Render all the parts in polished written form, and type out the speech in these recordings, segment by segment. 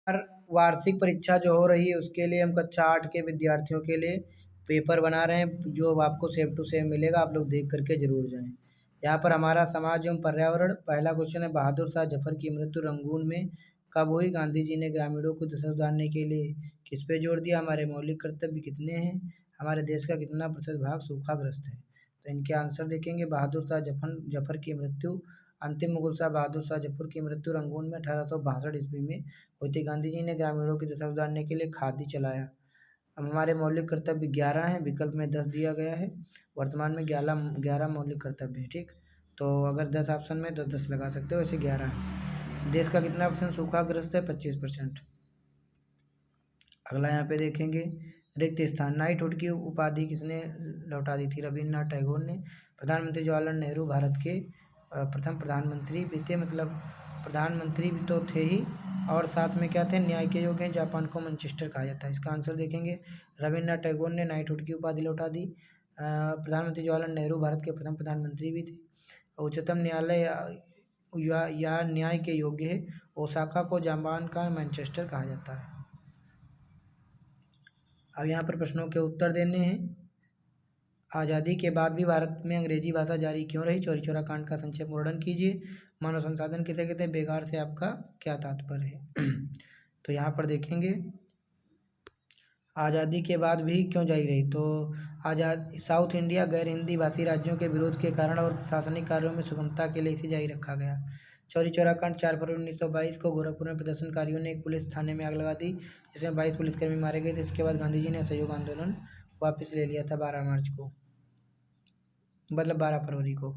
वार्षिक परीक्षा जो हो रही है उसके लिए हम कक्षा 8 के विद्यार्थियों के लिए पेपर बना रहे हैं, जो आपको सेम टू सेम मिलेगा, आप लोग देख करके जरूर जाएं। यहाँ पर हमारा समाज एवं पर्यावरण, पहला क्वेश्चन है, बहादुर शाह जफर की मृत्यु रंगून में कब हुई? गांधी जी ने ग्रामीणों को दशा सुधारने के लिए किस पे जोर दिया? हमारे मौलिक कर्तव्य कितने हैं? हमारे देश का कितना प्रतिशत भाग सूखाग्रस्त है? तो इनके आंसर देखेंगे। बहादुर शाह जफर की मृत्यु, अंतिम मुगल शाह बहादुर शाह जफर की मृत्यु रंगून में 1862 ईस्वी में हुई थी। गांधी जी ने ग्रामीणों की दशा सुधारने के लिए खादी चलाया। अब हमारे मौलिक कर्तव्य 11 हैं, विकल्प में 10 दिया गया है। वर्तमान में 11 मौलिक कर्तव्य हैं, ठीक। तो अगर 10 ऑप्शन में तो 10 लगा सकते हो, ऐसे 11 है। देश का कितना % सूखाग्रस्त है? 25%। अगला यहाँ पे देखेंगे, रिक्त स्थान, नाइटहुड की उपाधि किसने लौटा दी थी? रविन्द्रनाथ टैगोर ने। प्रधानमंत्री जवाहरलाल नेहरू भारत के प्रथम प्रधानमंत्री भी थे, मतलब प्रधानमंत्री भी तो थे ही, और साथ में क्या थे? न्याय के योग्य हैं। जापान को मैनचेस्टर कहा जाता है। इसका आंसर देखेंगे, रविन्द्रनाथ टैगोर ने नाइटहुड की उपाधि लौटा दी। प्रधानमंत्री जवाहरलाल नेहरू भारत के प्रथम प्रधानमंत्री भी थे। उच्चतम न्यायालय या न्याय के योग्य है। ओसाका को जापान का मैनचेस्टर कहा जाता है। अब यहाँ पर प्रश्नों के उत्तर देने हैं। आज़ादी के बाद भी भारत में अंग्रेजी भाषा जारी क्यों रही? चौरी चौरा कांड का संक्षेप वर्णन कीजिए। मानव संसाधन किसे कहते हैं? बेकार से आपका क्या तात्पर्य है? तो यहाँ पर देखेंगे, आज़ादी के बाद भी क्यों जारी रही? तो साउथ इंडिया गैर हिंदी भाषी राज्यों के विरोध के कारण और प्रशासनिक कार्यों में सुगमता के लिए इसे जारी रखा गया। चौरी चौरा कांड 4 फरवरी 1922 को गोरखपुर में प्रदर्शनकारियों ने एक पुलिस थाने में आग लगा दी, जिसमें 22 पुलिसकर्मी मारे गए थे। इसके बाद गांधी जी ने असहयोग आंदोलन वापस ले लिया था 12 मार्च को, मतलब 12 फरवरी को।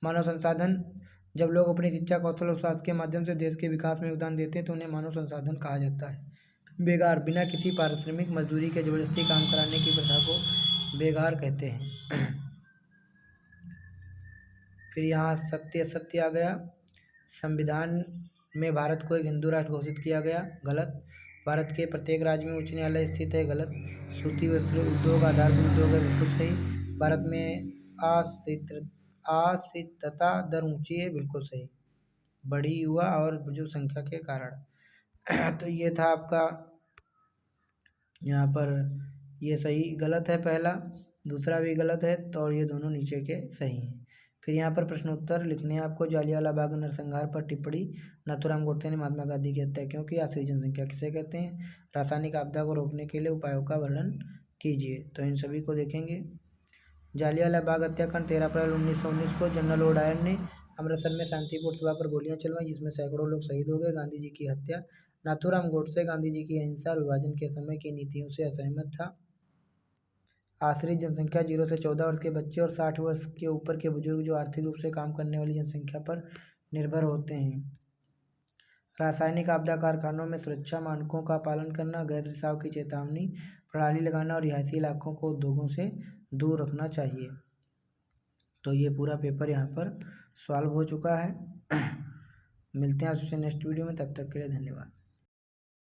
मानव संसाधन, जब लोग अपनी शिक्षा, कौशल और स्वास्थ्य के माध्यम से देश के विकास में योगदान देते हैं तो उन्हें मानव संसाधन कहा जाता है। बेगार, बिना किसी पारिश्रमिक मजदूरी के जबरदस्ती काम कराने की प्रथा को बेगार कहते हैं। फिर यहाँ सत्य असत्य आ गया। संविधान में भारत को एक हिंदू राष्ट्र घोषित किया गया, गलत। भारत के प्रत्येक राज्य में उच्च न्यायालय स्थित है, गलत। सूती वस्त्र उद्योग आधारभूत उद्योग है, बिल्कुल सही। भारत में आश्रितता दर ऊंची है, बिल्कुल सही, बड़ी युवा और बुजुर्ग संख्या के कारण। तो ये था आपका यहाँ पर, ये सही गलत है पहला, दूसरा भी गलत है, तो और ये दोनों नीचे के सही हैं। फिर यहाँ पर प्रश्नोत्तर लिखने हैं आपको। जालियांवाला बाग नरसंहार पर टिप्पणी, नाथूराम गोडसे ने महात्मा गांधी की हत्या क्यों की? आश्रित जनसंख्या किसे कहते हैं? रासायनिक आपदा को रोकने के लिए उपायों का वर्णन कीजिए। तो इन सभी को देखेंगे। जालियांवाला बाग हत्याकांड 13 अप्रैल 1919 को जनरल ओ डायर ने अमृतसर में शांतिपूर्ण सभा पर गोलियां चलवाई, जिसमें सैकड़ों लोग शहीद हो गए। गांधी जी की हत्या, नाथूराम गोडसे गांधी जी की अहिंसा और विभाजन के समय की नीतियों से असहमत था। आश्रित जनसंख्या 0 से 14 वर्ष के बच्चे और 60 वर्ष के ऊपर के बुजुर्ग, जो आर्थिक रूप से काम करने वाली जनसंख्या पर निर्भर होते हैं। रासायनिक आपदा, कारखानों में सुरक्षा मानकों का पालन करना, गैस रिसाव की चेतावनी प्रणाली लगाना और रिहायशी इलाकों को उद्योगों से दूर रखना चाहिए। तो ये पूरा पेपर यहाँ पर सॉल्व हो चुका है। मिलते हैं आपसे नेक्स्ट वीडियो में, तब तक के लिए धन्यवाद।